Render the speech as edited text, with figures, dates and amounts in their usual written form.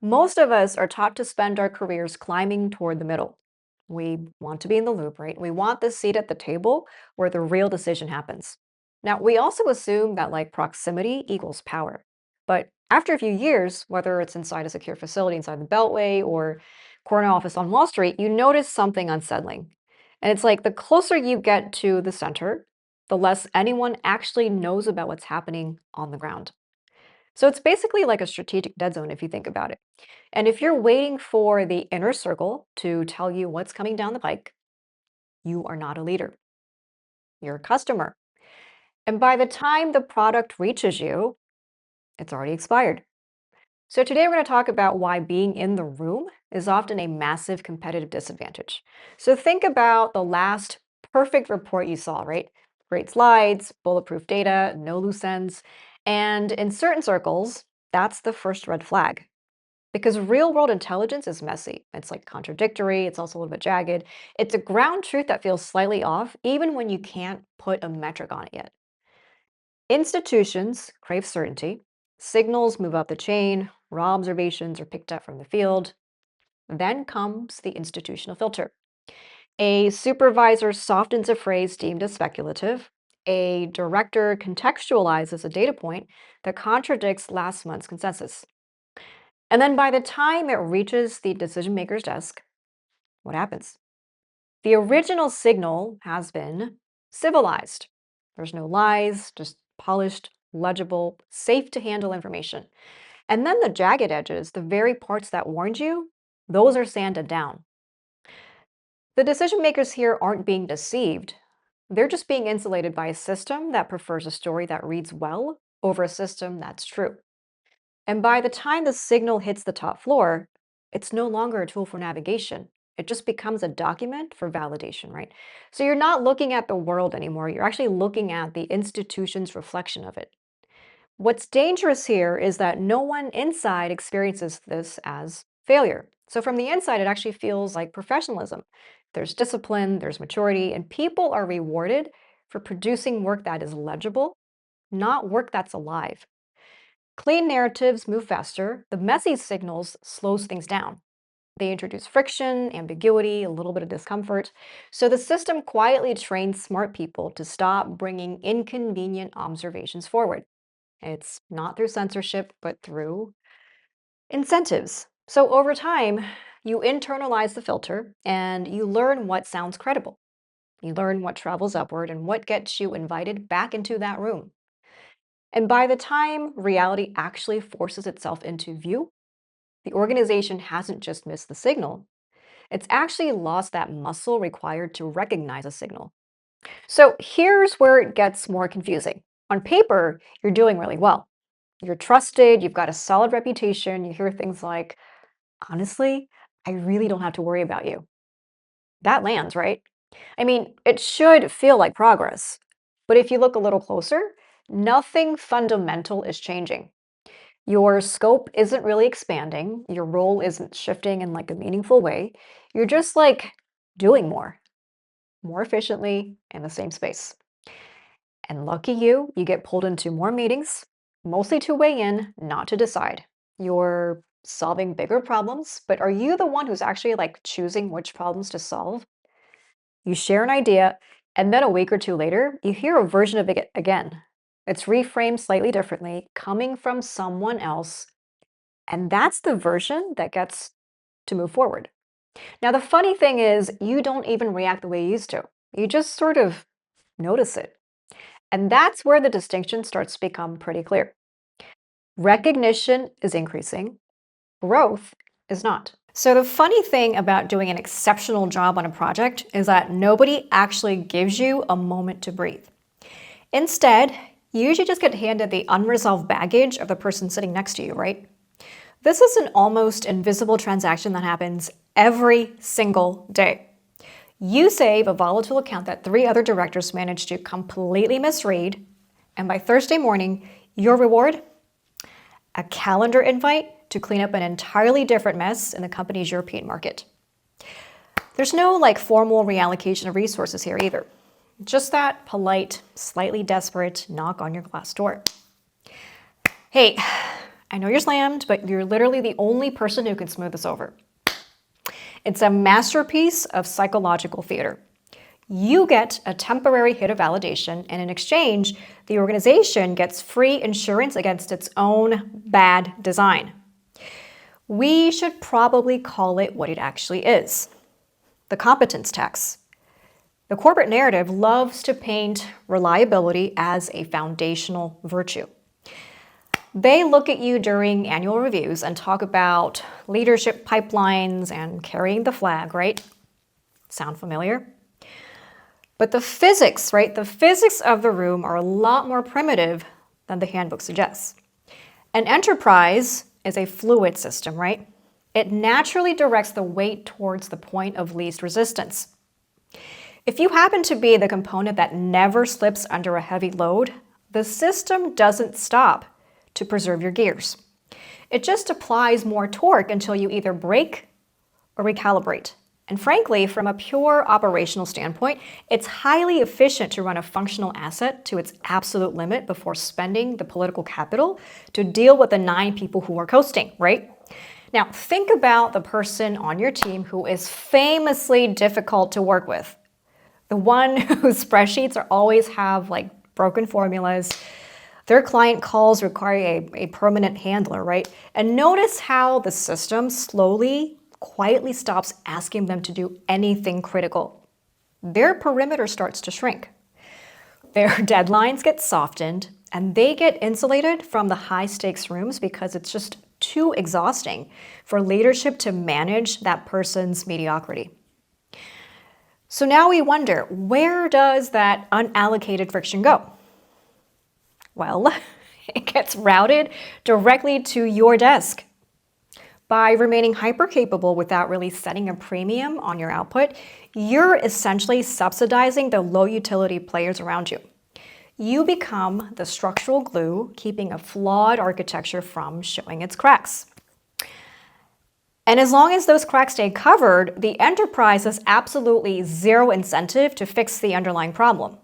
Most of us are taught to spend our careers climbing toward the middle. We want to be in the loop, right? We want the seat at the table where the real decision happens. Now, we also assume that proximity equals power. But after a few years, whether it's inside a secure facility inside the Beltway or corner office on Wall Street, you notice something unsettling. And it's like the closer you get to the center, the less anyone actually knows about what's happening on the ground. So it's basically like a strategic dead zone if you think about it. And if you're waiting for the inner circle to tell you what's coming down the pike, you are not a leader. You're a customer. And by the time the product reaches you, it's already expired. So today we're going to talk about why being in the room is often a massive competitive disadvantage. So think about the last perfect report you saw, right? Great slides, bulletproof data, no loose ends. And in certain circles, that's the first red flag. Because real world intelligence is messy. It's contradictory, it's also a little bit jagged. It's a ground truth that feels slightly off, even when you can't put a metric on it yet. Institutions crave certainty. Signals move up the chain, raw observations are picked up from the field. Then comes the institutional filter. A supervisor softens a phrase deemed as speculative. A director contextualizes a data point that contradicts last month's consensus. And then by the time it reaches the decision maker's desk, what happens? The original signal has been civilized. There's no lies, just polished, legible, safe to handle information. And then the jagged edges, the very parts that warned you, those are sanded down. The decision makers here aren't being deceived. They're just being insulated by a system that prefers a story that reads well over a system that's true. And by the time the signal hits the top floor, it's no longer a tool for navigation. It just becomes a document for validation, right? So you're not looking at the world anymore. You're actually looking at the institution's reflection of it. What's dangerous here is that no one inside experiences this as failure. So from the inside, it actually feels like professionalism. There's discipline, there's maturity, and people are rewarded for producing work that is legible, not work that's alive. Clean narratives move faster. The messy signals slows things down. They introduce friction, ambiguity, a little bit of discomfort. So the system quietly trains smart people to stop bringing inconvenient observations forward. It's not through censorship, but through incentives. So over time, you internalize the filter and you learn what sounds credible. You learn what travels upward and what gets you invited back into that room. And by the time reality actually forces itself into view, the organization hasn't just missed the signal, it's actually lost that muscle required to recognize a signal. So here's where it gets more confusing. On paper, you're doing really well. You're trusted, you've got a solid reputation, you hear things like, honestly, I really don't have to worry about you. That lands, right? I mean, it should feel like progress. But if you look a little closer, nothing fundamental is changing. Your scope isn't really expanding. Your role isn't shifting in a meaningful way. You're just doing more efficiently in the same space. And lucky you, you get pulled into more meetings, mostly to weigh in, not to decide. You're solving bigger problems, but are you the one who's actually choosing which problems to solve? You share an idea, and then a week or two later, you hear a version of it again. It's reframed slightly differently, coming from someone else, and that's the version that gets to move forward. Now, the funny thing is, you don't even react the way you used to. You just sort of notice it. And that's where the distinction starts to become pretty clear. Recognition is increasing, growth is not. So, the funny thing about doing an exceptional job on a project is that nobody actually gives you a moment to breathe. Instead, you usually just get handed the unresolved baggage of the person sitting next to you, right? This is an almost invisible transaction that happens every single day. You save a volatile account that 3 other directors managed to completely misread, and by Thursday morning, your reward? A calendar invite to clean up an entirely different mess in the company's European market. There's no formal reallocation of resources here either. Just that polite, slightly desperate knock on your glass door. Hey, I know you're slammed, but you're literally the only person who can smooth this over. It's a masterpiece of psychological theater. You get a temporary hit of validation, and in exchange, the organization gets free insurance against its own bad design. We should probably call it what it actually is: the competence tax. The corporate narrative loves to paint reliability as a foundational virtue. They look at you during annual reviews and talk about leadership pipelines and carrying the flag, right? Sound familiar? But the physics, right? The physics of the room are a lot more primitive than the handbook suggests. An enterprise is a fluid system, right? It naturally directs the weight towards the point of least resistance. If you happen to be the component that never slips under a heavy load, the system doesn't stop to preserve your gears. It just applies more torque until you either break or recalibrate. And frankly, from a pure operational standpoint, it's highly efficient to run a functional asset to its absolute limit before spending the political capital to deal with the 9 people who are coasting, right? Now, think about the person on your team who is famously difficult to work with. The one whose spreadsheets always have like broken formulas. Their client calls require a permanent handler, right? And notice how the system slowly, quietly stops asking them to do anything critical. Their perimeter starts to shrink. Their deadlines get softened, and they get insulated from the high-stakes rooms because it's just too exhausting for leadership to manage that person's mediocrity. So now we wonder, where does that unallocated friction go? Well, it gets routed directly to your desk. By remaining hyper-capable without really setting a premium on your output, you're essentially subsidizing the low-utility players around you. You become the structural glue keeping a flawed architecture from showing its cracks. And as long as those cracks stay covered, the enterprise has absolutely zero incentive to fix the underlying problem.